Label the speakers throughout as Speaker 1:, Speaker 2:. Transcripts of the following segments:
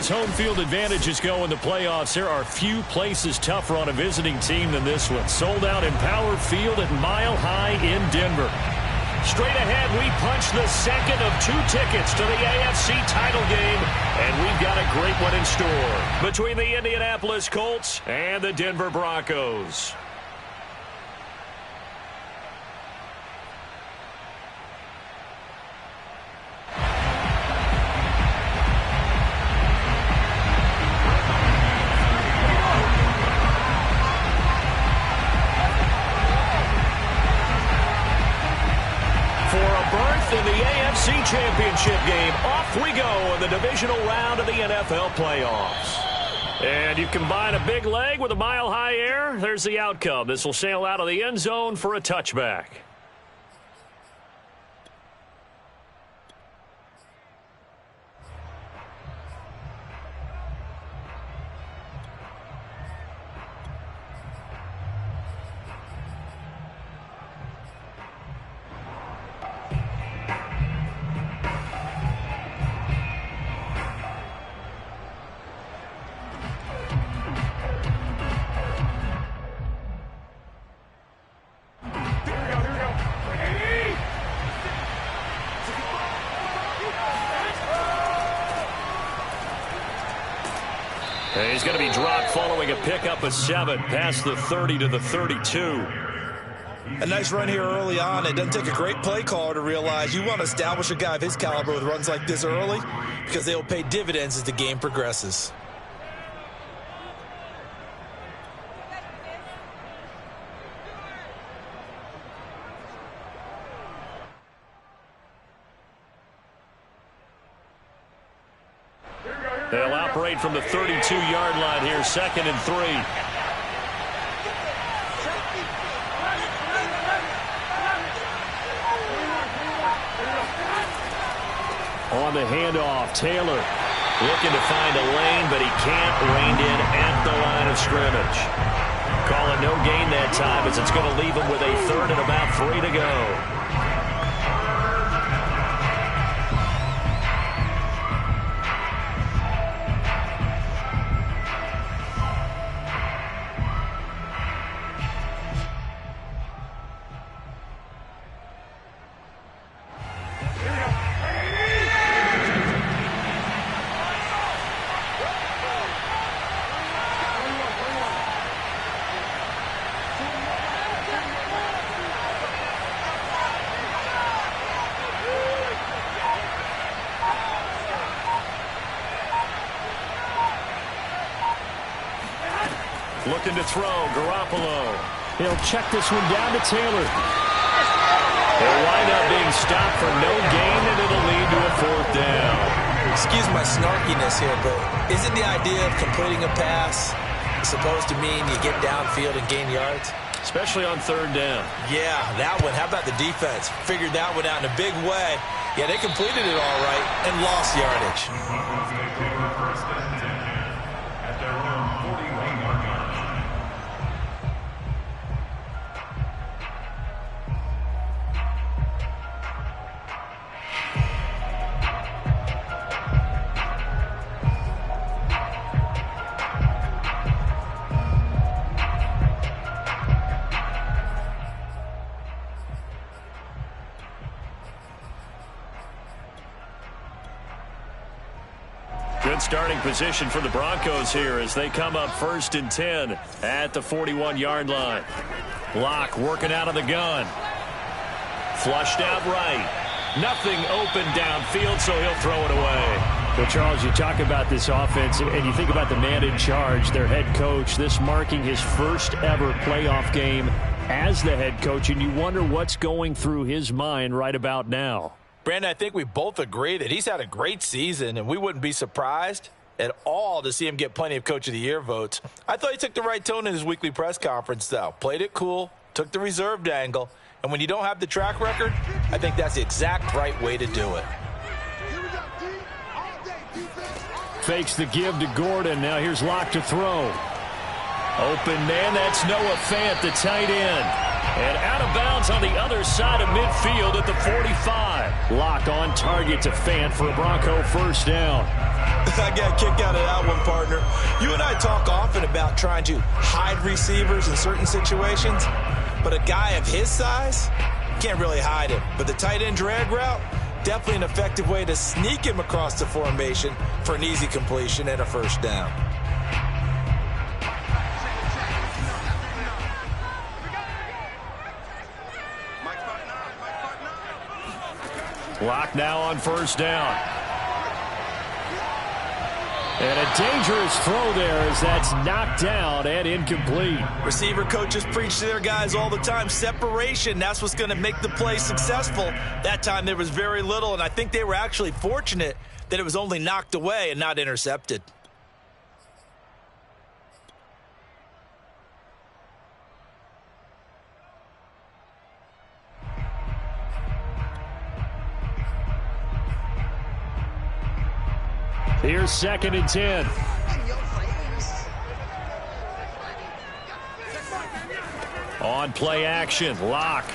Speaker 1: as home field advantages go in the playoffs, there are few places tougher on a visiting team than this one. Sold out in Power Field at Mile High in Denver. Straight ahead, we punch the second of 2 tickets to the AFC title game, and we've got a great one in store between the Indianapolis Colts and the Denver Broncos. In the AFC Championship game, off we go in the divisional round of the NFL playoffs. And you combine a big leg with a mile-high air, there's the outcome. This will sail out of the end zone for a touchback. He's going to be dropped following a pickup of 7 past the 30 to the 32.
Speaker 2: A nice run here early on. It doesn't take a great play caller to realize you want to establish a guy of his caliber with runs like this early because they will pay dividends as the game progresses.
Speaker 1: They'll operate from the 32-yard line here, 2nd and 3. On the handoff, Taylor looking to find a lane, but he can't. Reined in at the line of scrimmage. Call it no gain that time as it's going to leave him with a 3rd and about 3 to go. Looking to throw, Garoppolo. He'll check this one down to Taylor. He'll wind up being stopped for no gain, and it'll lead to a 4th down.
Speaker 2: Excuse my snarkiness here, but isn't the idea of completing a pass supposed to mean you get downfield and gain yards?
Speaker 1: Especially on 3rd down.
Speaker 2: Yeah, that one. How about the defense? Figured that one out in a big way. Yeah, they completed it all right and lost yardage.
Speaker 3: At their own 41-yard line.
Speaker 1: Good starting position for the Broncos here as they come up 1st and 10 at the 41-yard line. Block working out of the gun. Flushed out right. Nothing open downfield, so he'll throw it away. Well, Charles, you talk about this offense, and you think about the man in charge, their head coach, this marking his first ever playoff game as the head coach, and you wonder what's going through his mind right about now.
Speaker 2: Brandon, I think we both agree that he's had a great season, and we wouldn't be surprised at all to see him get plenty of Coach of the Year votes. I thought he took the right tone in his weekly press conference, though. Played it cool, took the reserved angle, and when you don't have the track record, I think that's the exact right way to do it.
Speaker 1: Fakes the give to Gordon. Now here's Locke to throw. Open man, that's Noah Fant, the tight end. And out of bounds on the other side of midfield at the 45. Lock on target to Fant for a Bronco first down.
Speaker 2: I got a kick out of that one, partner. You and I talk often about trying to hide receivers in certain situations, but a guy of his size can't really hide him. But the tight end drag route, definitely an effective way to sneak him across the formation for an easy completion and a first down.
Speaker 1: Lock now on first down. And a dangerous throw there as that's knocked down and incomplete.
Speaker 2: Receiver coaches preach to their guys all the time. Separation, that's what's going to make the play successful. That time there was very little, and I think they were actually fortunate that it was only knocked away and not intercepted.
Speaker 1: Here's 2nd and 10. On play action, Lock.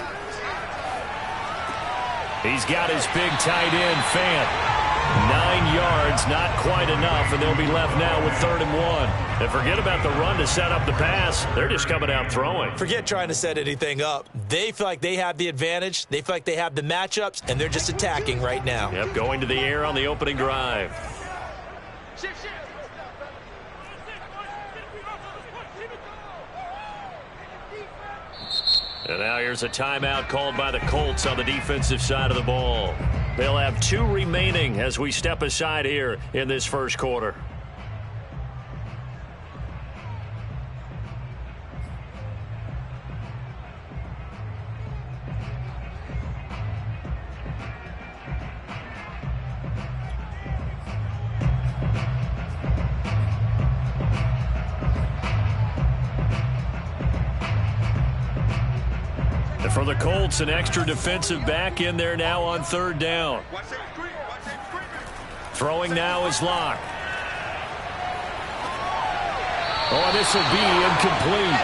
Speaker 1: He's got his big tight end, Fant. 9 yards, not quite enough, and they'll be left now with 3rd and 1. And forget about the run to set up the pass. They're just coming out throwing.
Speaker 2: Forget trying to set anything up. They feel like they have the advantage. They feel like they have the matchups, and they're just attacking right now.
Speaker 1: Yep, going to the air on the opening drive. And now here's a timeout called by the Colts on the defensive side of the ball. They'll have 2 remaining as we step aside here in this first quarter. For the Colts, an extra defensive back in there now on 3rd down. Throwing now is Lock. Oh, this will be incomplete.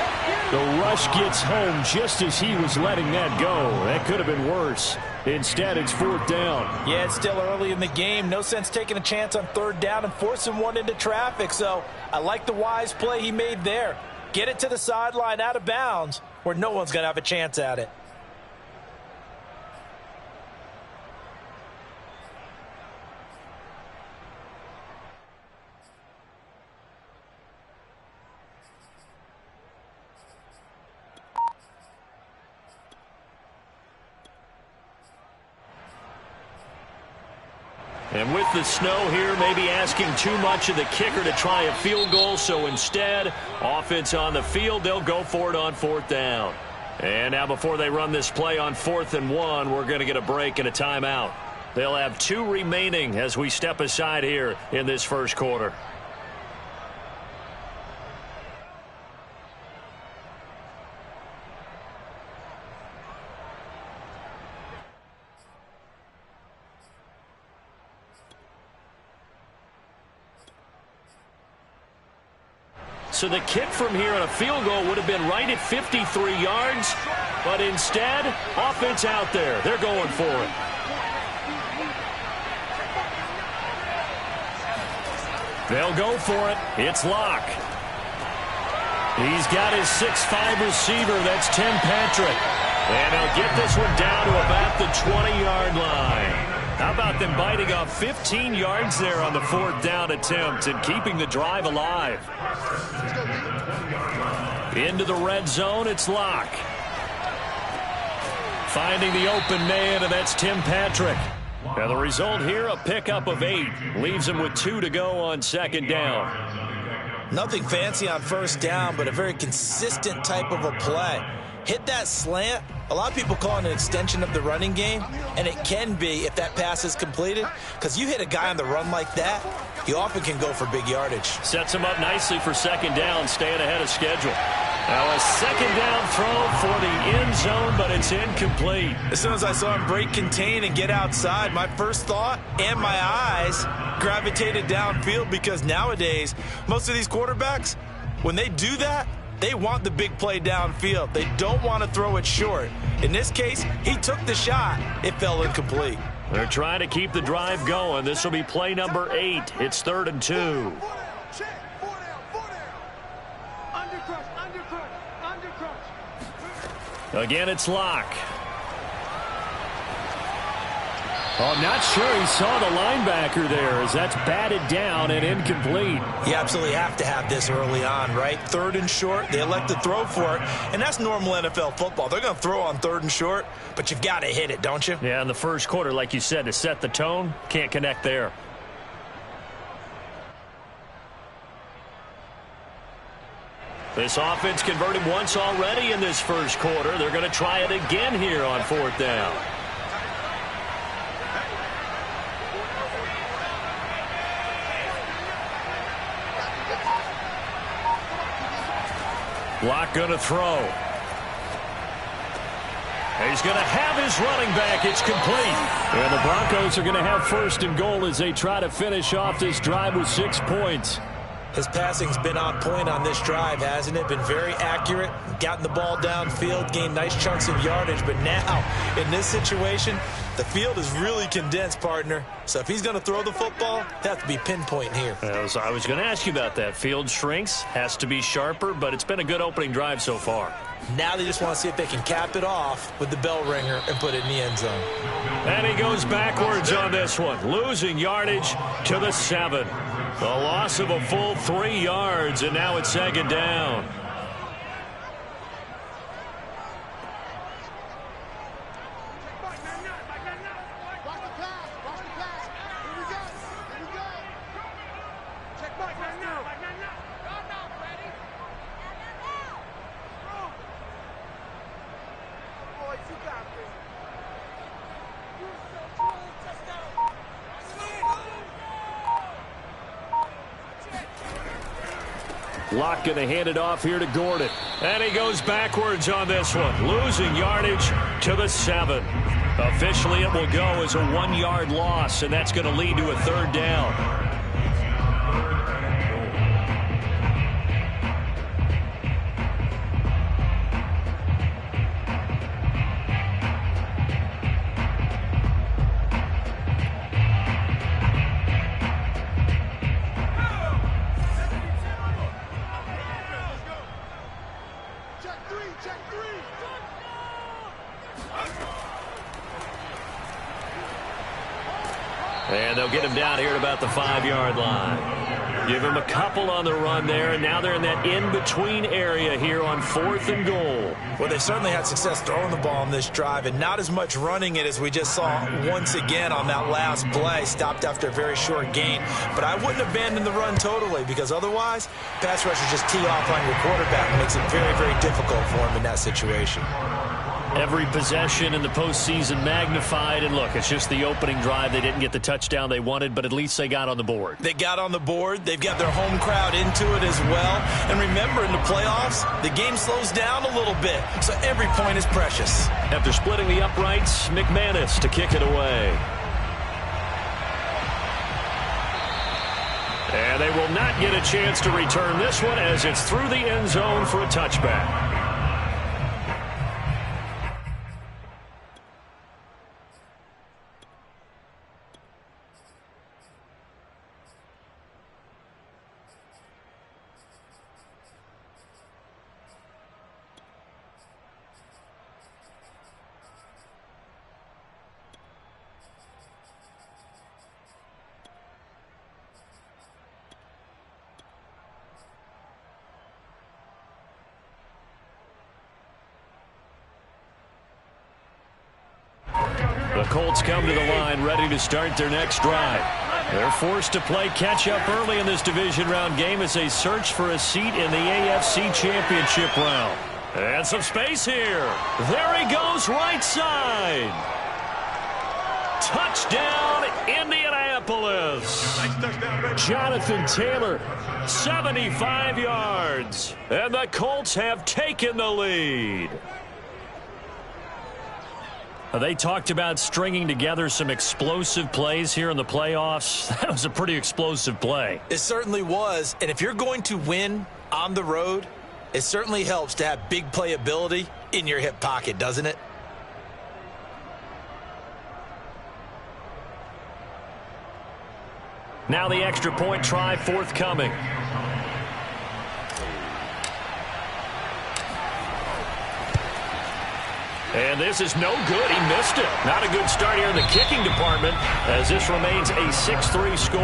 Speaker 1: The rush gets home just as he was letting that go. That could have been worse. Instead, it's 4th down.
Speaker 2: Yeah, it's still early in the game. No sense taking a chance on 3rd down and forcing one into traffic. So I like the wise play he made there. Get it to the sideline out of bounds where no one's going to have a chance at it.
Speaker 1: And with the snow here, maybe asking too much of the kicker to try a field goal. So instead, offense on the field, they'll go for it on 4th down. And now before they run this play on 4th and 1, we're going to get a break and a timeout. They'll have 2 remaining as we step aside here in this first quarter. So the kick from here on a field goal would have been right at 53 yards. But instead, offense out there. They're going for it. They'll go for it. It's Lock. He's got his 6'5 receiver. That's Tim Patrick. And they'll get this one down to about the 20-yard line. How about them biting off 15 yards there on the 4th down attempt and keeping the drive alive? Into the red zone, it's Lock. Finding the open man, and that's Tim Patrick. Now the result here, a pickup of 8. Leaves him with 2 to go on 2nd down.
Speaker 2: Nothing fancy on 1st down, but a very consistent type of a play. Hit that slant. A lot of people call it an extension of the running game, and it can be if that pass is completed, because you hit a guy on the run like that, he often can go for big yardage.
Speaker 1: Sets him up nicely for 2nd down, staying ahead of schedule. Now a 2nd down throw for the end zone, but it's incomplete.
Speaker 2: As soon as I saw him break contain and get outside, my first thought and my eyes gravitated downfield, because nowadays, most of these quarterbacks, when they do that, They want the big play downfield. They don't want to throw it short. In this case, he took the shot. It fell incomplete.
Speaker 1: They're trying to keep the drive going. This will be play number 8. It's 3rd and 2. Again, it's Locke. Oh, I'm not sure he saw the linebacker there as that's batted down and incomplete.
Speaker 2: You absolutely have to have this early on, right? 3rd and short, they elect to throw for it, and that's normal NFL football. They're going to throw on 3rd and short, but you've got to hit it, don't you?
Speaker 1: Yeah, in the first quarter, like you said, to set the tone, can't connect there. This offense converted once already in this first quarter. They're going to try it again here on 4th down. Locke going to throw. He's going to have his running back. It's complete. And the Broncos are going to have 1st and goal as they try to finish off this drive with 6 points.
Speaker 2: His passing's been on point on this drive, hasn't it? Been very accurate, gotten the ball downfield, gained nice chunks of yardage. But now, in this situation, the field is really condensed, partner. So if he's going to throw the ball, it has to be pinpoint here.
Speaker 1: I was going to ask you about that. Field shrinks, has to be sharper, but it's been a good opening drive so far.
Speaker 2: Now they just want to see if they can cap it off with the bell ringer and put it in the end zone.
Speaker 1: And he goes backwards on this one, losing yardage to the 7. The loss of a full 3 yards, and now it's 2nd down. Locke going to hand it off here to Gordon. And he goes backwards on this one, losing yardage to the 7. Officially, it will go as a 1-yard loss, and that's going to lead to a 3rd down. And they'll get him down here at about the 5-yard line. Give him a couple on the run there, and now they're in that in-between area here on 4th and goal.
Speaker 2: Well, they certainly had success throwing the ball on this drive, and not as much running it as we just saw once again on that last play. Stopped after a very short gain. But I wouldn't abandon the run totally, because otherwise, pass rushers just tee off on your quarterback and makes it very, very difficult for him in that situation.
Speaker 1: Every possession in the postseason magnified, and look, it's just the opening drive. They didn't get the touchdown they wanted, but at least they got on the board.
Speaker 2: They got on the board. They've got their home crowd into it as well. And remember, in the playoffs, the game slows down a little bit, so every point is precious.
Speaker 1: After splitting the uprights, McManus to kick it away. And they will not get a chance to return this one as it's through the end zone for a touchback. The Colts come to the line ready to start their next drive. They're forced to play catch-up early in this division round game as they search for a seat in the AFC Championship round. And some space here. There he goes, right side. Touchdown, Indianapolis. Jonathan Taylor, 75 yards. And the Colts have taken the lead. They talked about stringing together some explosive plays here in the playoffs. That was a pretty explosive play.
Speaker 2: It certainly was. And if you're going to win on the road, It certainly helps to have big playability in your hip pocket, doesn't it?
Speaker 1: Now the extra point try forthcoming. And this is no good. He missed it. Not a good start here in the kicking department as this remains a 6-3 score.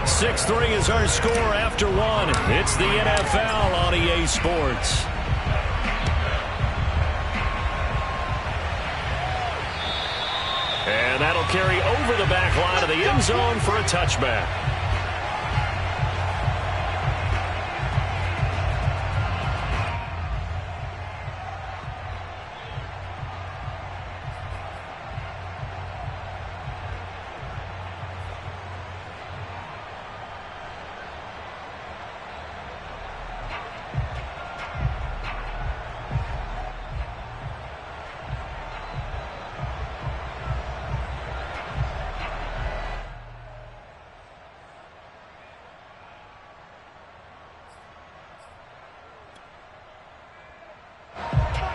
Speaker 1: 6-3 is our score after one. It's the NFL on EA Sports. And that'll carry over the back line of the end zone for a touchback.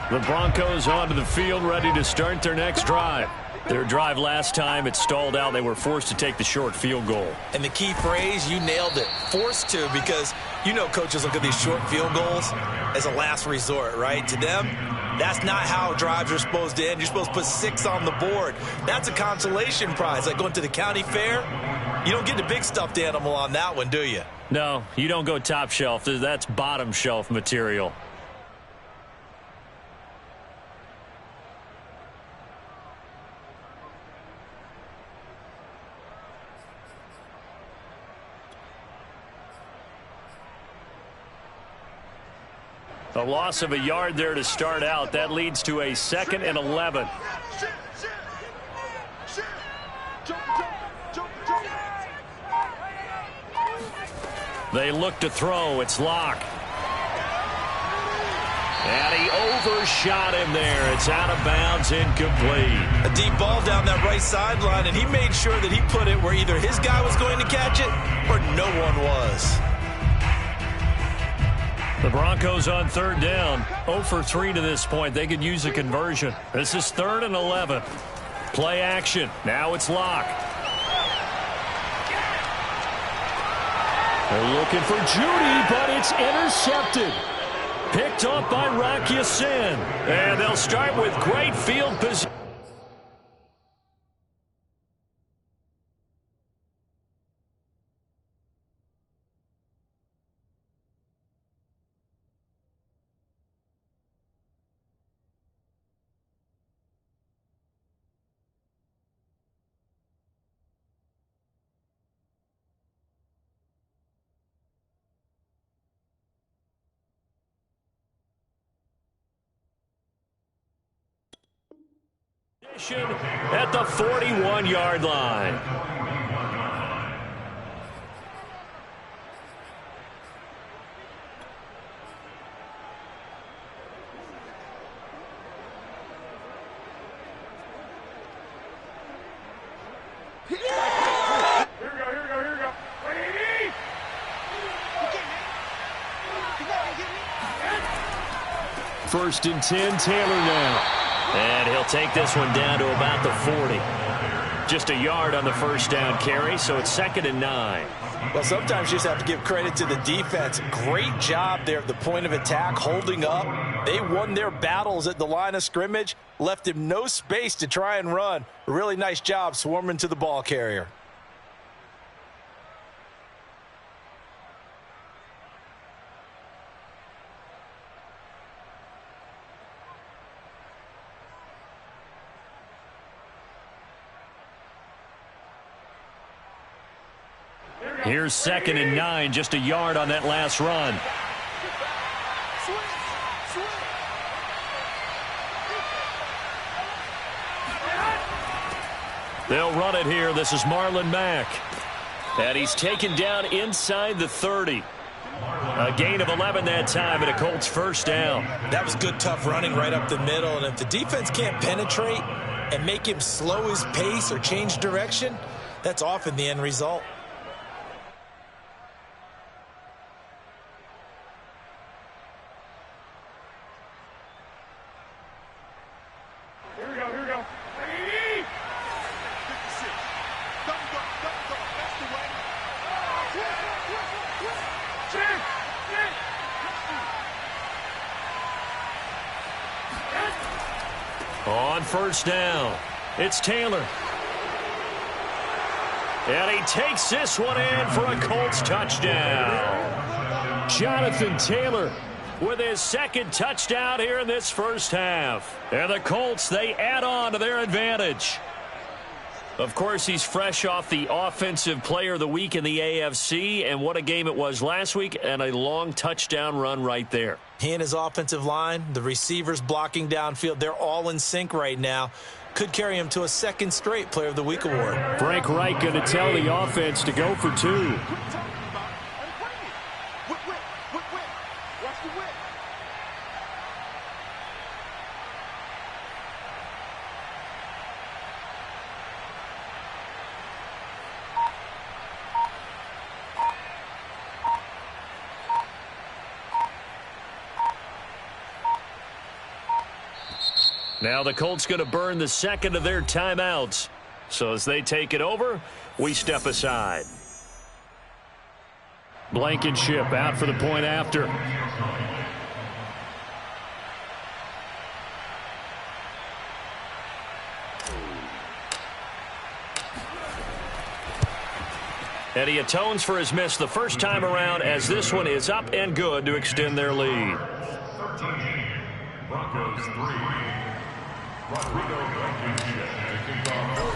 Speaker 1: The Broncos onto the field, ready to start their next drive. Their drive last time, it stalled out. They were forced to take the short field goal.
Speaker 2: And the key phrase, you nailed it, forced to, because you know coaches look at these short field goals as a last resort, right? To them, that's not how drives are supposed to end. You're supposed to put 6 on the board. That's a consolation prize. Like going to the county fair, you don't get the big stuffed animal on that one, do you?
Speaker 1: No, you don't go top shelf. That's bottom shelf material. A loss of a yard there to start out. That leads to a 2nd and 11. They look to throw. It's Locke. And he overshot him there. It's out of bounds, incomplete.
Speaker 2: A deep ball down that right sideline, and he made sure that he put it where either his guy was going to catch it or no one was.
Speaker 1: The Broncos on 3rd down. 0 for 3 to this point. They could use a conversion. This is 3rd and 11. Play action. Now it's Locke. They're looking for Judy, but it's intercepted. Picked up by Rock Ya-Sin. And they'll start with great field position. At the 41-yard line.
Speaker 3: Here we go.
Speaker 1: 1st and 10, Taylor now. And he'll take this one down to about the 40. Just a yard on the 1st down carry, so it's 2nd and 9.
Speaker 2: Well, sometimes you just have to give credit to the defense. Great job there at the point of attack, holding up. They won their battles at the line of scrimmage, left him no space to try and run. A really nice job swarming to the ball carrier.
Speaker 1: Here's 2nd and 9, just a yard on that last run. They'll run it here. This is Marlon Mack. And he's taken down inside the 30. A gain of 11 that time and a Colts 1st down.
Speaker 2: That was good, tough running right up the middle. And if the defense can't penetrate and make him slow his pace or change direction, that's often the end result.
Speaker 1: On first down, it's Taylor. And he takes this one in for a Colts touchdown. Jonathan Taylor with his second touchdown here in this first half. And the Colts, they add on to their advantage. Of course, he's fresh off the Offensive Player of the Week in the AFC, and what a game it was last week, and a long touchdown run right there.
Speaker 2: He and his offensive line, the receivers blocking downfield, they're all in sync right now. Could carry him to a second straight Player of the Week award.
Speaker 1: Frank Reich going to tell the offense to go for two. Now the Colts going to burn the second of their timeouts. So as they take it over, we step aside. Blankenship out for the point after. And he atones for his miss the first time around as this one is up and good to extend their lead.
Speaker 3: 13, Broncos 3.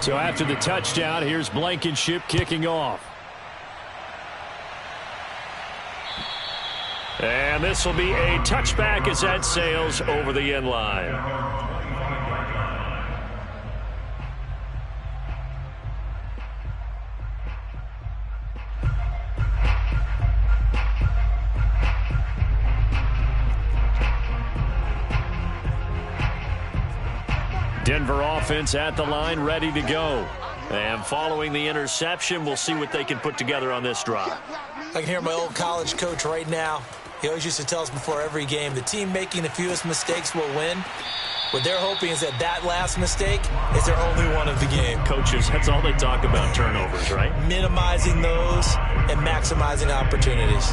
Speaker 1: So after the touchdown, here's Blankenship kicking off. And this will be a touchback as that sails over the end line. Denver offense at the line, ready to go. And following the interception, we'll see what they can put together on this drive.
Speaker 2: I can hear my old college coach right now. He always used to tell us before every game, the team making the fewest mistakes will win. What they're hoping is that that last mistake is their only one of the game.
Speaker 1: Coaches, that's all they talk about, turnovers, right?
Speaker 2: Minimizing those and maximizing opportunities.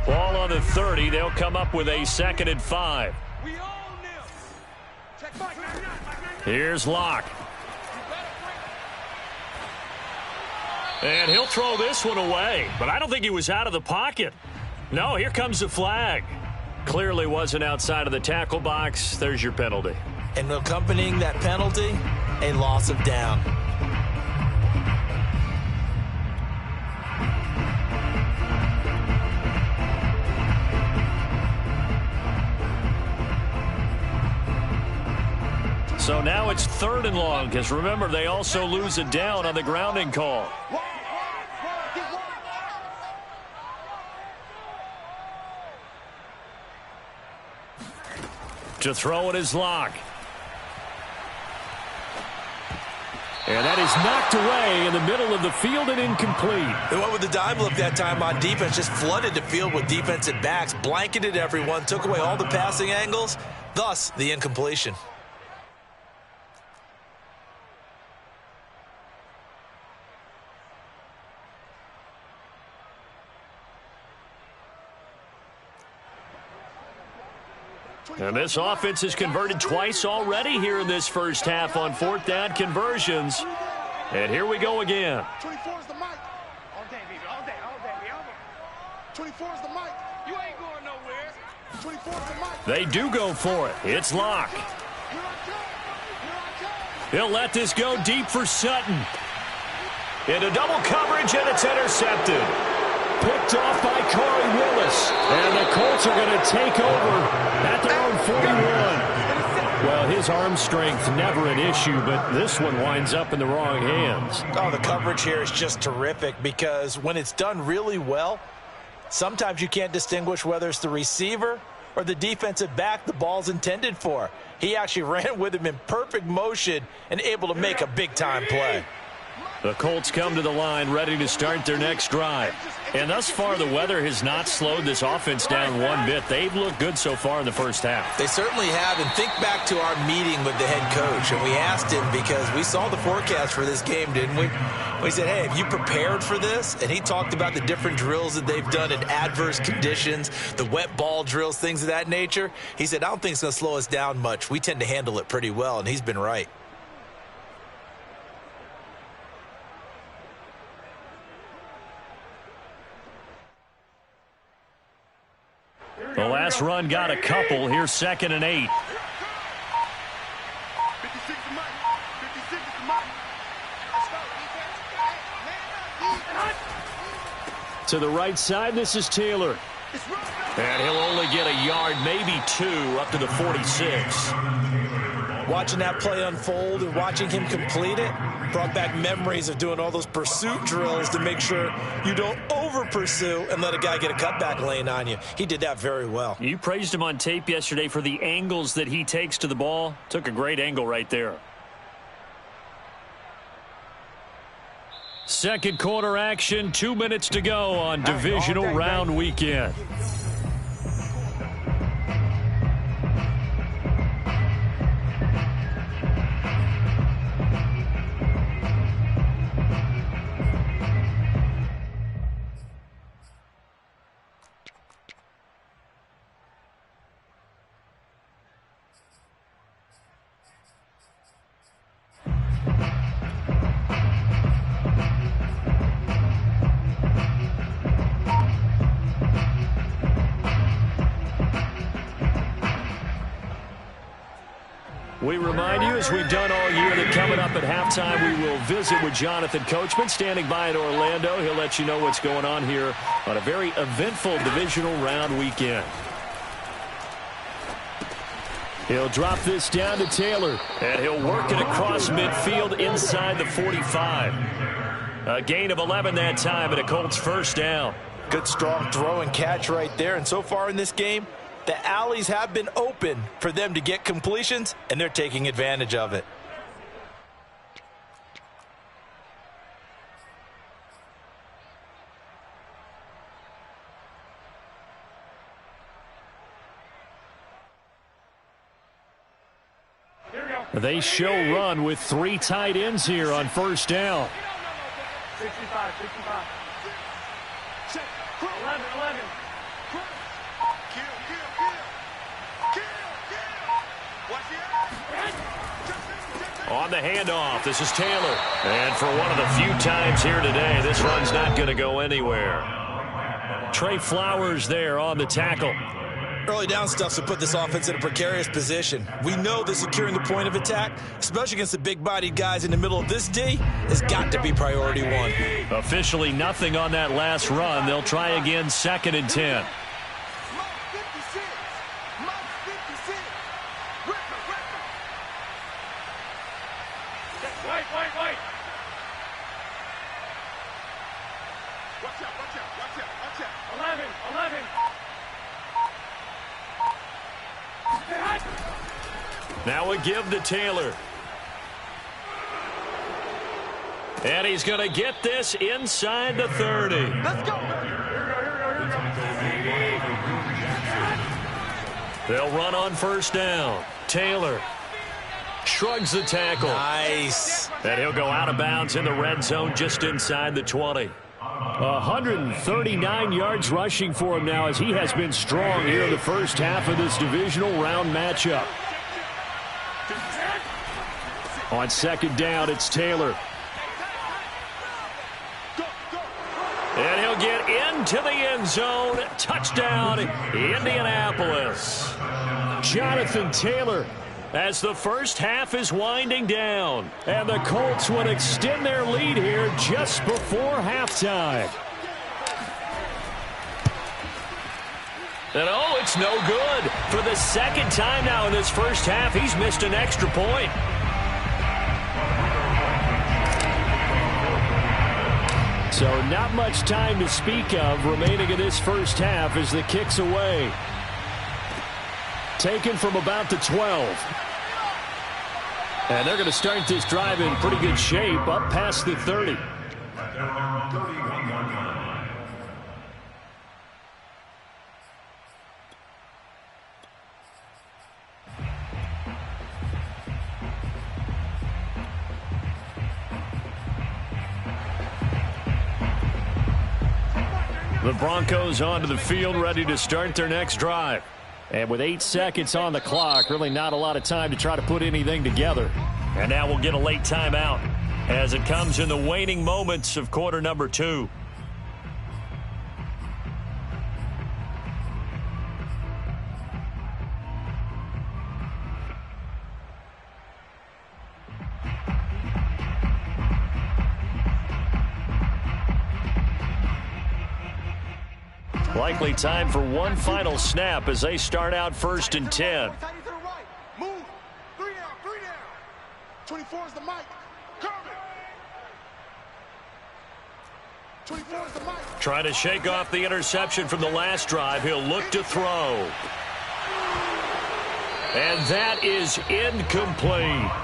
Speaker 1: Ball on the 30. They'll come up with a 2nd and 5. Here's Locke. And he'll throw this one away. But I don't think he was out of the pocket. No, here comes the flag. Clearly wasn't outside of the tackle box. There's your penalty.
Speaker 2: And accompanying that penalty, a loss of down.
Speaker 1: So now it's 3rd and long, because remember, they also lose a down on the grounding call. To throw it is Locke. And that is knocked away in the middle of the field and incomplete.
Speaker 2: They went with the dime look that time on defense, just flooded the field with defensive backs, blanketed everyone, took away all the passing angles, thus the incompletion.
Speaker 1: And this offense has converted twice already here in this first half on 4th down conversions. And here we go again.
Speaker 4: 24 is the mic. All day, baby. All day, baby. 24 is the mic. You ain't going nowhere. 24 is the mic.
Speaker 1: They do go for it. It's Locke. He'll let this go deep for Sutton. Into double coverage, and it's intercepted. Picked off by Corey Willis. And the Colts are going to take over at their own 41. Well, his arm strength never an issue, but this one winds up in the wrong hands.
Speaker 2: Oh, the coverage here is just terrific because when it's done really well, sometimes you can't distinguish whether it's the receiver or the defensive back the ball's intended for. He actually ran with him in perfect motion and able to make a big-time play.
Speaker 1: The Colts come to the line ready to start their next drive. And thus far, the weather has not slowed this offense down one bit. They've looked good so far in the first half.
Speaker 2: They certainly have. And think back to our meeting with the head coach. And we asked him, because we saw the forecast for this game, didn't we? We said, hey, have you prepared for this? And he talked about the different drills that they've done in adverse conditions, the wet ball drills, things of that nature. He said, I don't think it's going to slow us down much. We tend to handle it pretty well, and he's been right.
Speaker 1: The last run got a couple. Here's 2nd and 8.
Speaker 4: 56 is Mike. 56 is Mike. Let's go, defense.
Speaker 1: To the right side, this is Taylor. And he'll only get a yard, maybe 2, up to the 46.
Speaker 2: Watching that play unfold and watching him complete it brought back memories of doing all those pursuit drills to make sure you don't over-pursue and let a guy get a cutback lane on you. He did that very well.
Speaker 1: You praised him on tape yesterday for the angles that he takes to the ball. Took a great angle right there. Second quarter action, 2 minutes to go on divisional round weekend. We remind you, as we've done all year, that coming up at halftime, we will visit with Jonathan Coachman, standing by in Orlando. He'll let you know what's going on here on a very eventful divisional round weekend. He'll drop this down to Taylor, and he'll work it across midfield inside the 45. A gain of 11 that time, and a Colts first down.
Speaker 2: Good, strong throw and catch right there. And so far in this game, the alleys have been open for them to get completions, and they're taking advantage of it.
Speaker 1: They show run with 3 tight ends here on first down.
Speaker 4: 65. 11.
Speaker 1: On the handoff, this is Taylor. And for one of the few times here today, this run's not going to go anywhere. Trey Flowers there on the tackle.
Speaker 2: Early down stuff to put this offense in a precarious position. We know that securing the point of attack, especially against the big-bodied guys in the middle of this D, has got to be priority 1.
Speaker 1: Officially nothing on that last run. They'll try again, 2nd and 10.
Speaker 4: Watch out. 11.
Speaker 1: Now a give to Taylor. And he's going to get this inside the 30.
Speaker 4: Let's go.
Speaker 1: They'll run on first down. Taylor shrugs the tackle.
Speaker 2: Nice.
Speaker 1: And he'll go out of bounds in the red zone just inside the 20. 139 yards rushing for him now, as he has been strong here in the first half of this divisional round matchup. On second down, it's Taylor. And he'll get into the end zone. Touchdown, Indianapolis. Jonathan Taylor, as the first half is winding down. And the Colts would extend their lead here just before halftime. And oh, it's no good. For the second time now in this first half, he's missed an extra point. So not much time to speak of remaining in this first half as the kick's away. Taken from about the 12. And they're going to start this drive in pretty good shape up past the 30. The Broncos onto the field, ready to start their next drive. And with 8 seconds on the clock, really not a lot of time to try to put anything together. And now we'll get a late timeout as it comes in the waning moments of quarter number 2. Likely time for one final snap as they start out 1st and 10.
Speaker 4: Move. 3 down. 24 is the mic. Kermit. 24 is the mic.
Speaker 1: Trying to shake off the interception from the last drive. He'll look to throw. And that is incomplete.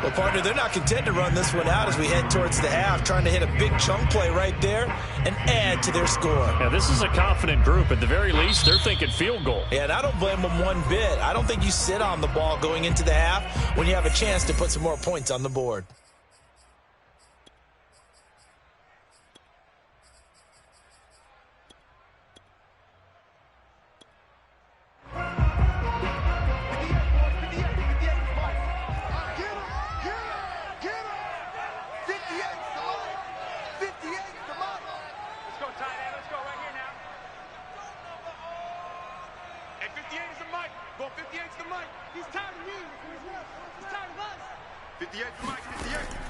Speaker 2: Well, partner, they're not content to run this one out as we head towards the half, trying to hit a big chunk play right there and add to their score.
Speaker 1: Yeah, this is a confident group. At the very least, they're thinking field goal.
Speaker 2: Yeah, and I don't blame them one bit. I don't think you sit on the ball going into the half when you have a chance to put some more points on the board.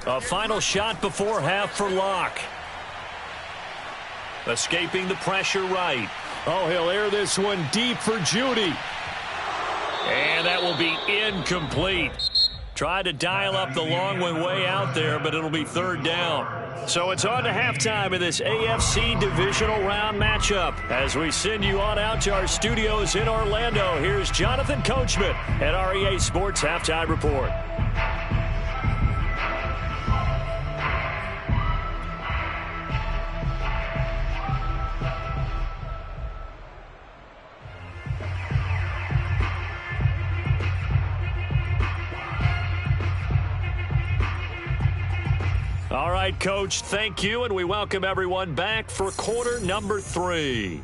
Speaker 1: A final shot before half for Locke. Escaping the pressure right. Oh, he'll air this one deep for Judy. And that will be incomplete. Tried to dial up the long one way out there, but it'll be 3rd down. So it's on to halftime in this AFC Divisional Round matchup. As we send you on out to our studios in Orlando, here's Jonathan Coachman at REA Sports Halftime Report. All right, Coach, thank you, and we welcome everyone back for quarter number 3.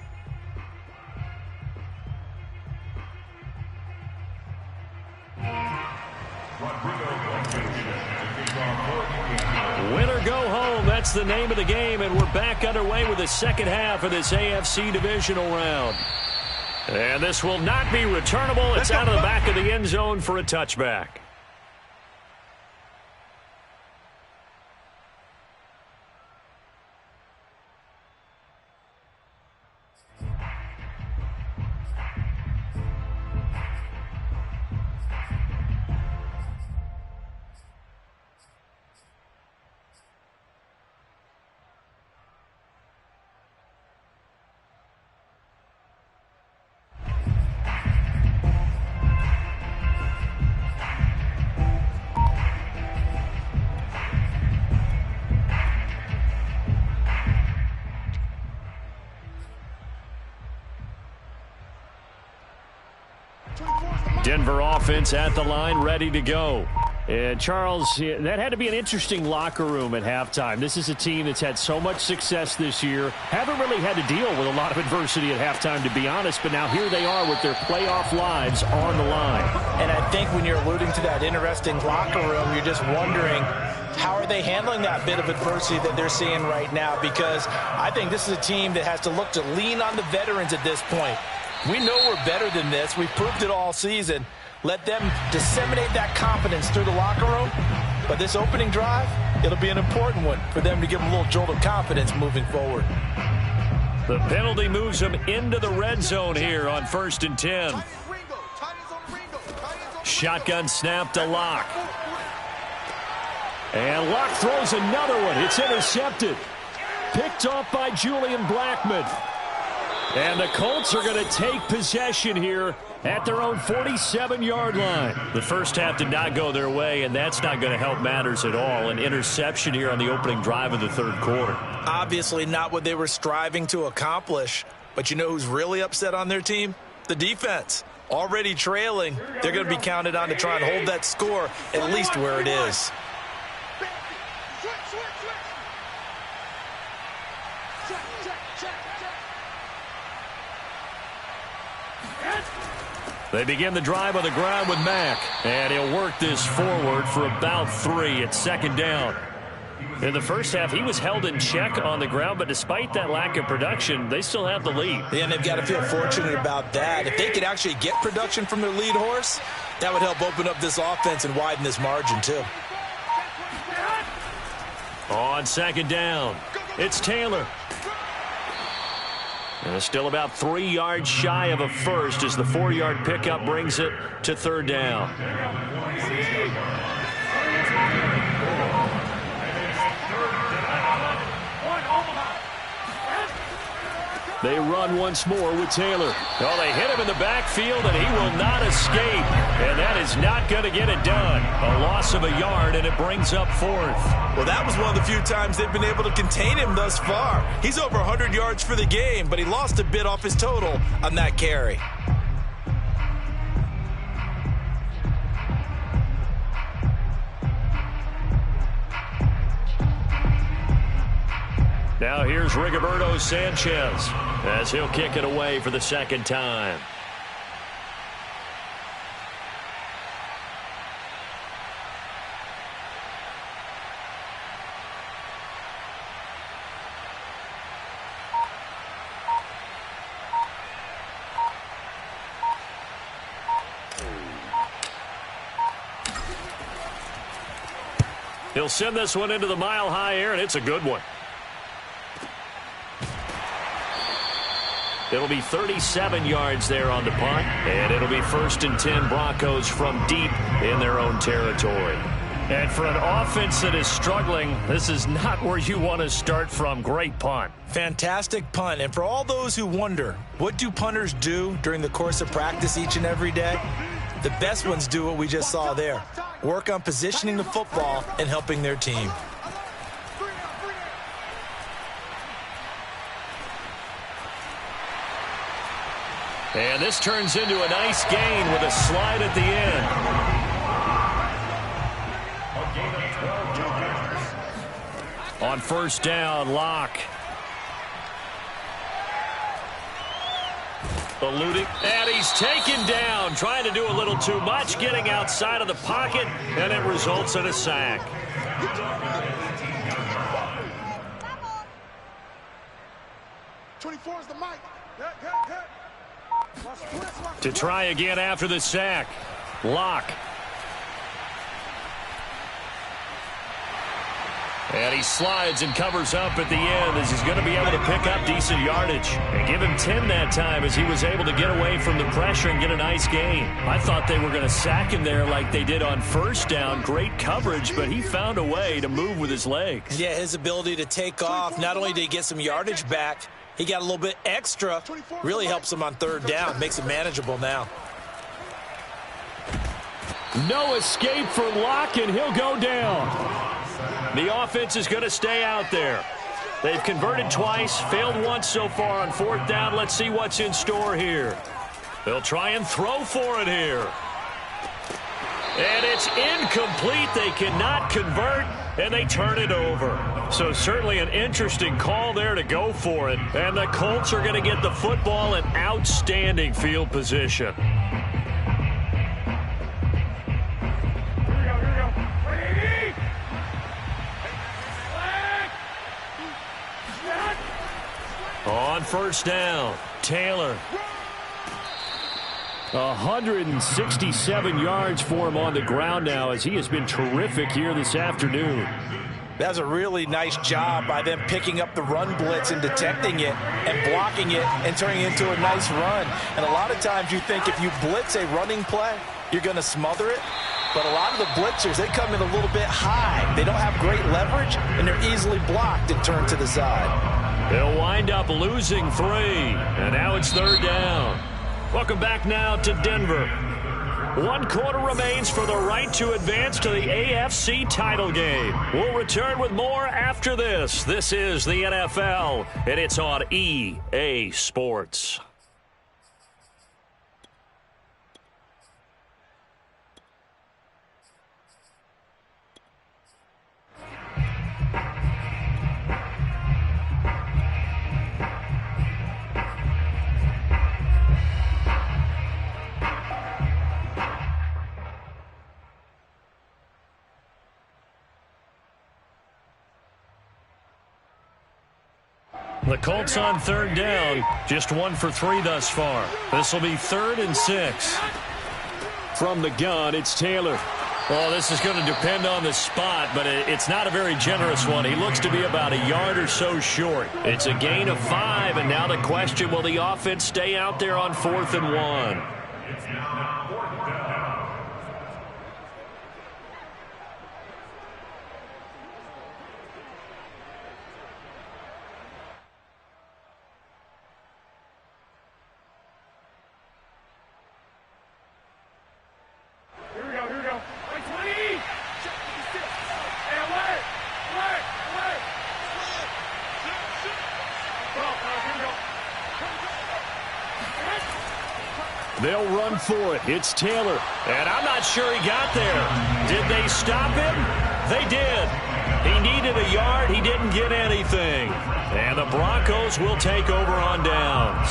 Speaker 1: Win or go home, that's the name of the game, and we're back underway with the second half of this AFC Divisional Round. And this will not be returnable. It's out of the back of the end zone for a touchback. Denver offense at the line, ready to go. And, Charles, that had to be an interesting locker room at halftime. This is a team that's had so much success this year. Haven't really had to deal with a lot of adversity at halftime, to be honest. But now here they are with their playoff lives on the line.
Speaker 2: And I think when you're alluding to that interesting locker room, you're just wondering, how are they handling that bit of adversity that they're seeing right now? Because I think this is a team that has to look to lean on the veterans at this point. We know we're better than this. We've proved it all season. Let them disseminate that confidence through the locker room. But this opening drive, it'll be an important one for them to give them a little jolt of confidence moving forward.
Speaker 1: The penalty moves them into the red zone here on 1st and 10. Shotgun snap to Locke. And Locke throws another one. It's intercepted. Picked off by Julian Blackmon. And the Colts are going to take possession here at their own 47-yard line. The first half did not go their way, and that's not going to help matters at all. An interception here on the opening drive of the 3rd quarter.
Speaker 2: Obviously not what they were striving to accomplish. But you know who's really upset on their team? The defense. Already trailing. They're going to be counted on to try and hold that score at least where it is.
Speaker 1: They begin the drive on the ground with Mack, and he'll work this forward for about 3 at second down. In the first half, he was held in check on the ground, but despite that lack of production, they still have the lead.
Speaker 2: Yeah, and they've got to feel fortunate about that. If they could actually get production from their lead horse, that would help open up this offense and widen this margin too.
Speaker 1: On second down, it's Taylor. And still about 3 yards shy of a first as the 4-yard pickup brings it to third down. They run once more with Taylor. Oh, they hit him in the backfield, and he will not escape. And that is not going to get it done. A loss of a yard, and it brings up 4th.
Speaker 2: Well, that was one of the few times they've been able to contain him thus far. He's over 100 yards for the game, but he lost a bit off his total on that carry.
Speaker 1: Now here's Rigoberto Sanchez as he'll kick it away for the second time. He'll send this one into the mile-high air, and it's a good one. It'll be 37 yards there on the punt, and it'll be 1st and 10 Broncos from deep in their own territory. And for an offense that is struggling, this is not where you want to start from. Great punt.
Speaker 2: Fantastic punt. And for all those who wonder, what do punters do during the course of practice each and every day? The best ones do what we just saw there. Work on positioning the football and helping their team.
Speaker 1: And this turns into a nice gain with a slide at the end. On first down, Locke. Eluding, and he's taken down, trying to do a little too much, getting outside of the pocket, and it results in a sack.
Speaker 4: Is the mic.
Speaker 1: To try again after the sack. Locke. And he slides and covers up at the end as he's going to be able to pick up decent yardage. And give him 10 that time as he was able to get away from the pressure and get a nice gain. I thought they were going to sack him there like they did on first down. Great coverage, but he found a way to move with his legs.
Speaker 2: Yeah, his ability to take off, not only did he get some yardage back, he got a little bit extra. Really helps him on third down. Makes it manageable now.
Speaker 1: No escape for Locke, and he'll go down. The offense is going to stay out there. They've converted twice, failed once so far on fourth down. Let's see what's in store here. They'll try and throw for it here. And it's incomplete. They cannot convert, and they turn it over. So certainly an interesting call there to go for it. And the Colts are going to get the football in outstanding field position. On first down, Taylor. 167 yards for him on the ground now as he has been terrific here this afternoon.
Speaker 2: That's a really nice job by them picking up the run blitz and detecting it and blocking it and turning it into a nice run. And a lot of times you think if you blitz a running play, you're going to smother it. But a lot of the blitzers, they come in a little bit high. They don't have great leverage, and they're easily blocked and turned to the side.
Speaker 1: They'll wind up losing 3, and now it's third down. Welcome back now to Denver. 1 quarter remains for the right to advance to the AFC title game. We'll return with more after this. This is the NFL, and it's on EA Sports. The Colts on third down, just 1 for 3 thus far. This will be 3rd and 6. From the gun, it's Taylor. Well, this is going to depend on the spot, but it's not a very generous one. He looks to be about a yard or so short. It's a gain of 5, and now the question, will the offense stay out there on 4th and 1?
Speaker 3: It's now 4th down.
Speaker 1: They'll run for it. It's Taylor. And I'm not sure he got there. Did they stop him? They did. He needed a yard. He didn't get anything. And the Broncos will take over on downs.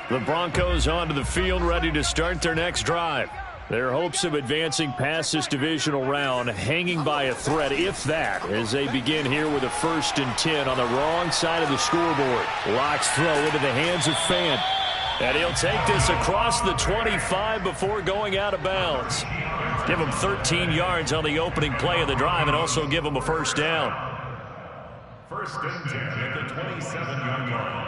Speaker 1: The Broncos onto the field, ready to start their next drive. Their hopes of advancing past this divisional round hanging by a thread, if that, as they begin here with a 1st and 10 on the wrong side of the scoreboard. Lock's throw into the hands of Fant. And he'll take this across the 25 before going out of bounds. Give him 13 yards on the opening play of the drive and also give him a 1st down.
Speaker 3: 1st and 10 at the 27-yard line.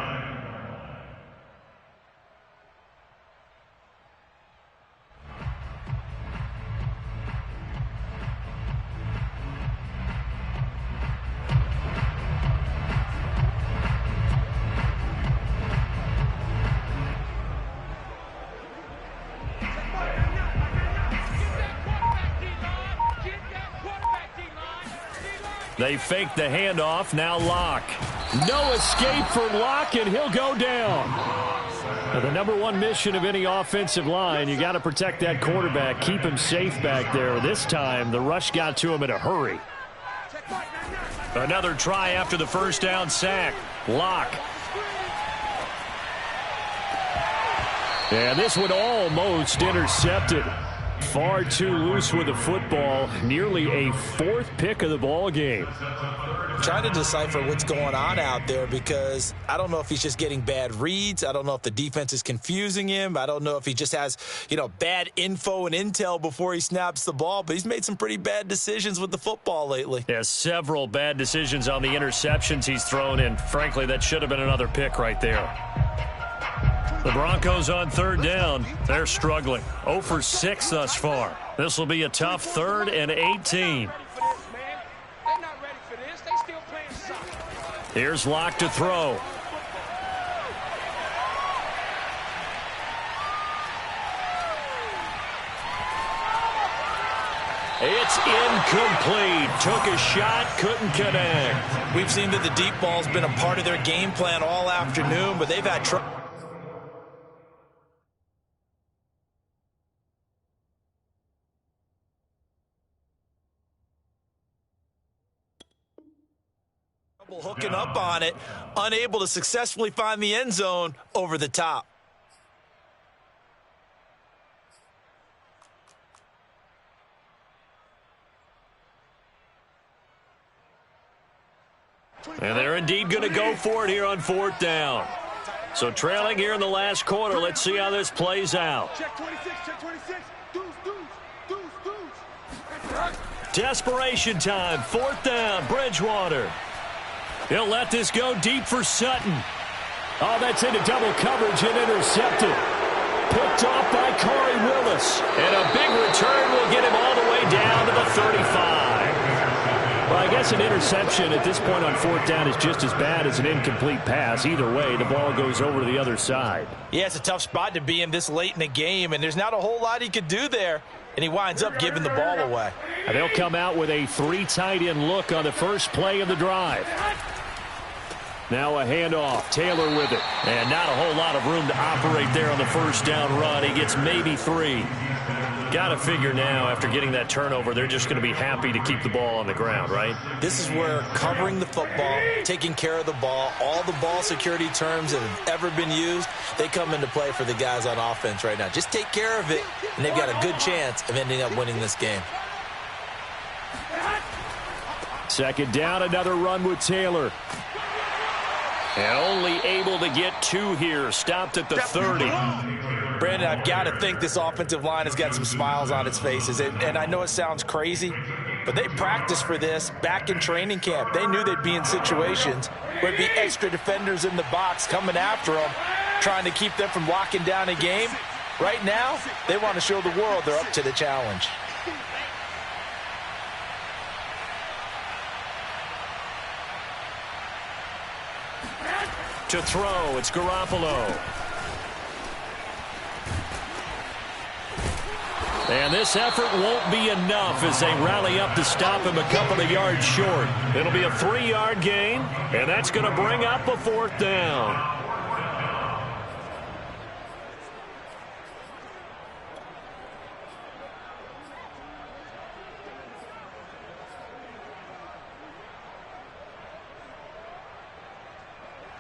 Speaker 1: They fake the handoff. Now Locke. No escape for Locke, and he'll go down. Now, the number 1 mission of any offensive line, you got to protect that quarterback, keep him safe back there. This time, the rush got to him in a hurry. Another try after the 1st down sack. Locke. And this one almost intercepted. Far too loose with the football. Nearly a 4th pick of the ball game.
Speaker 2: Trying to decipher what's going on out there because I don't know if he's just getting bad reads. I don't know if the defense is confusing him. I don't know if he just has, bad info and intel before he snaps the ball. But he's made some pretty bad decisions with the football lately.
Speaker 1: Yeah, several bad decisions on the interceptions he's thrown, and frankly, that should have been another pick right there. The Broncos on 3rd down. They're struggling. 0 for 6 thus far. This will be a tough 3rd and 18. Here's Locke to throw. It's incomplete. Took a shot, couldn't connect.
Speaker 2: We've seen that the deep ball's been a part of their game plan all afternoon, but they've had trouble. Hooking up on it, unable to successfully find the end zone over the top.
Speaker 1: And they're indeed going to go for it here on 4th down. So trailing here in the last quarter, let's see how this plays out.
Speaker 4: Check 26, check 26. Deuce.
Speaker 1: Desperation time, 4th down, Bridgewater. He'll let this go deep for Sutton. Oh, that's into double coverage and intercepted. Picked off by Corey Willis. And a big return will get him all the way down to the 35. Well, I guess an interception at this point on 4th down is just as bad as an incomplete pass. Either way, the ball goes over to the other side.
Speaker 2: Yeah, it's a tough spot to be in this late in the game, and there's not a whole lot he could do there. And he winds up giving the ball away.
Speaker 1: And they'll come out with a 3 tight end look on the first play of the drive. Now a handoff. Taylor with it. And not a whole lot of room to operate there on the 1st down run. He gets maybe 3. Got to figure now, after getting that turnover, they're just going to be happy to keep the ball on the ground, right?
Speaker 2: This is where covering the football, taking care of the ball, all the ball security terms that have ever been used, they come into play for the guys on offense right now. Just take care of it, and they've got a good chance of ending up winning this game.
Speaker 1: Second down, another run with Taylor. And only able to get 2 here. Stopped at the 30.
Speaker 2: Brandon, I've got to think this offensive line has got some smiles on its faces. And I know it sounds crazy, but they practiced for this back in training camp. They knew they'd be in situations where there'd be extra defenders in the box coming after them, trying to keep them from locking down a game. Right now, they want to show the world they're up to the challenge.
Speaker 1: To throw, it's Garoppolo. And this effort won't be enough as they rally up to stop him a couple of yards short. It'll be a 3-yard gain, and that's going to bring up a 4th down.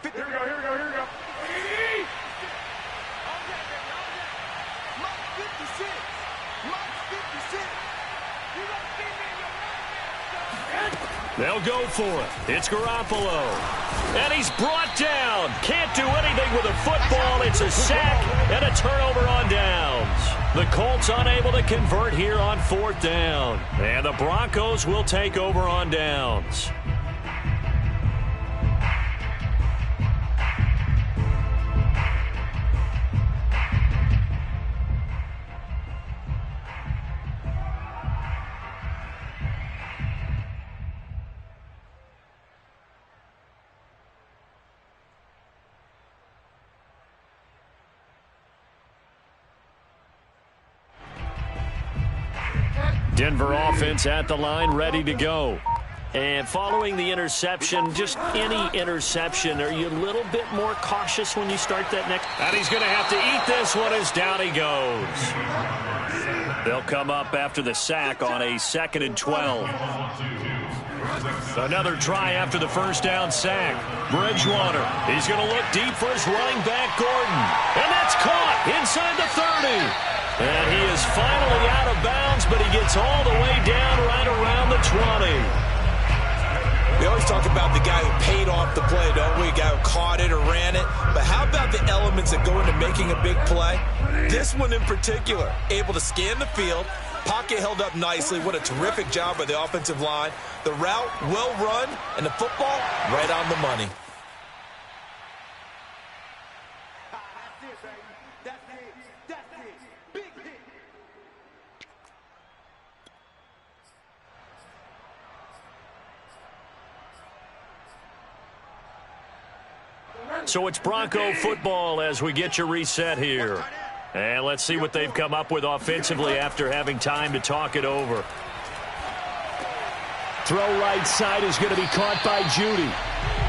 Speaker 4: Here we go.
Speaker 1: They'll go for it. It's Garoppolo. And he's brought down. Can't do anything with a football. It's a sack and a turnover on downs. The Colts unable to convert here on 4th down. And the Broncos will take over on downs. Denver offense at the line, ready to go. And following the interception, just any interception, are you a little bit more cautious when you start that next? And he's going to have to eat this one as down he goes. They'll come up after the sack on a 2nd and 12. Another try after the first down sack. Bridgewater, he's going to look deep for his running back, Gordon. And that's caught inside the 30. And he is finally out of bounds, but he gets all the way down right around the 20.
Speaker 2: We always talk about the guy who paid off the play, don't we? A guy who caught it or ran it. But how about the elements that go into making a big play? This one in particular, able to scan the field, pocket held up nicely. What a terrific job by the offensive line. The route well run, and the football right on the money.
Speaker 1: So it's Bronco football as we get you reset here. And let's see what they've come up with offensively after having time to talk it over. Throw right side is going to be caught by Judy.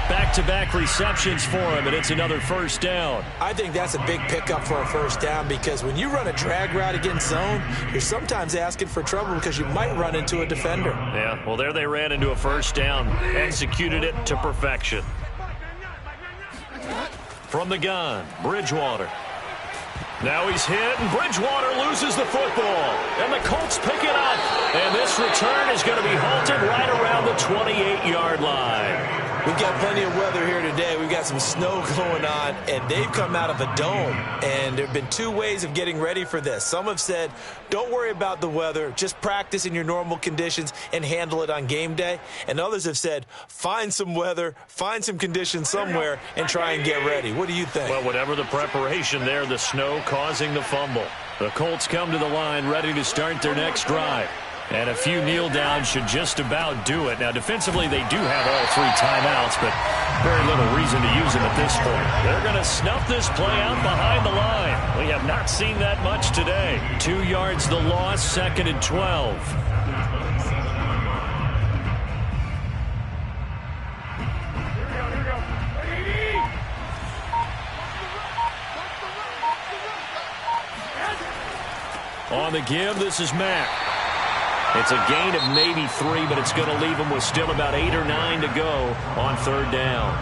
Speaker 1: Back-to-back receptions for him, and it's another 1st down.
Speaker 2: I think that's a big pickup for a 1st down because when you run a drag route against zone, you're sometimes asking for trouble because you might run into a defender.
Speaker 1: Yeah, well, there they ran into a 1st down. Executed it to perfection. From the gun, Bridgewater. Now he's hit, and Bridgewater loses the football. And the Colts pick it up. And this return is going to be halted right around the 28-yard line.
Speaker 2: We've got plenty of weather here today. We've got some snow going on, and they've come out of a dome. And there have been 2 ways of getting ready for this. Some have said, don't worry about the weather. Just practice in your normal conditions and handle it on game day. And others have said, find some weather, find some conditions somewhere, and try and get ready. What do you think?
Speaker 1: Well, whatever the preparation there, the snow causing the fumble. The Colts come to the line ready to start their next drive. And a few kneel downs should just about do it. Now, defensively, they do have all 3 timeouts, but very little reason to use them at this point. They're going to snuff this play out behind the line. We have not seen that much today. 2 yards the loss, 2nd and 12. On the give, this is Mack. It's a gain of maybe 3, but it's going to leave them with still about 8 or 9 to go on third down.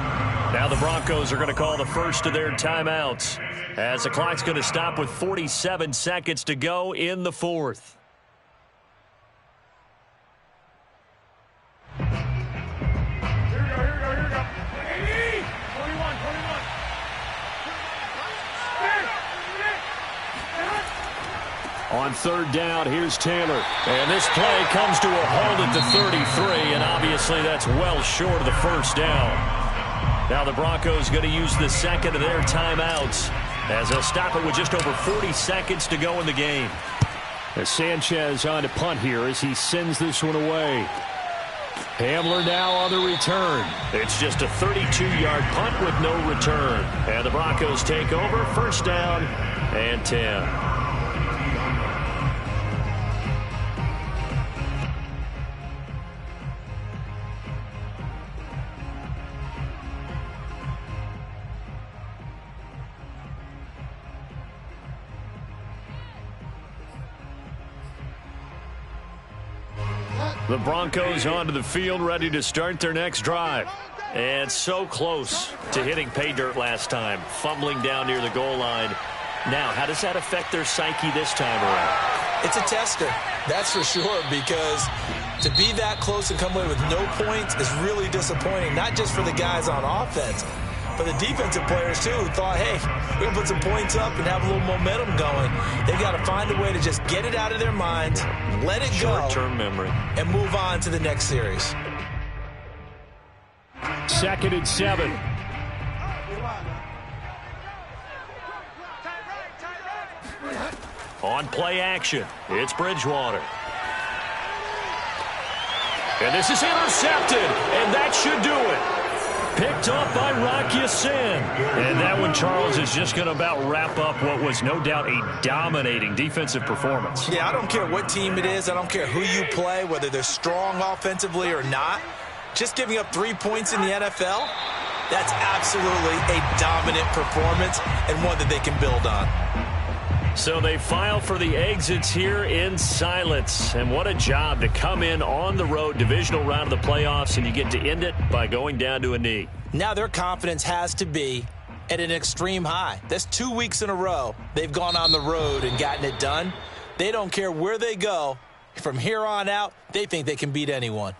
Speaker 1: Now the Broncos are going to call the first of their timeouts as the clock's going to stop with 47 seconds to go in the fourth. On third down, here's Taylor. And this play comes to a halt at the 33, and obviously that's well short of the first down. Now the Broncos going to use the second of their timeouts as they'll stop it with just over 40 seconds to go in the game. As Sanchez on to punt here as he sends this one away. Hamler now on the return. It's just a 32-yard punt with no return. And the Broncos take over, first down and 10. The Broncos onto the field, ready to start their next drive. And so close to hitting pay dirt last time, fumbling down near the goal line. Now, how does that affect their psyche this time around?
Speaker 2: It's a tester, that's for sure, because to be that close and come away with no points is really disappointing, not just for the guys on offense, but the defensive players, too, who thought, hey, we're going to put some points up and have a little momentum going. They've got to find a way to just get it out of their minds, let it go,
Speaker 1: short-term memory,
Speaker 2: and move on to the next series.
Speaker 1: 2nd and 7. On play action, it's Bridgewater. And this is intercepted, and that should do it. Picked up by Rocky Sin. And that one, Charles, is just going to about wrap up what was no doubt a dominating defensive performance.
Speaker 2: Yeah, I don't care what team it is. I don't care who you play, whether they're strong offensively or not. Just giving up 3 points in the NFL, that's absolutely a dominant performance and one that they can build on.
Speaker 1: So they file for the exits here in silence. And what a job to come in on the road, divisional round of the playoffs, and you get to end it by going down to a knee.
Speaker 2: Now their confidence has to be at an extreme high. That's 2 weeks in a row they've gone on the road and gotten it done. They don't care where they go. From here on out, they think they can beat anyone.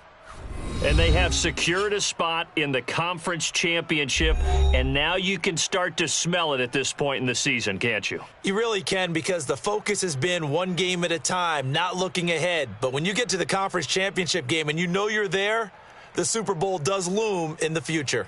Speaker 1: And they have secured a spot in the conference championship, and now you can start to smell it at this point in the season, can't you?
Speaker 2: You really can, because the focus has been one game at a time, not looking ahead. But when you get to the conference championship game and you know you're there, the Super Bowl does loom in the future.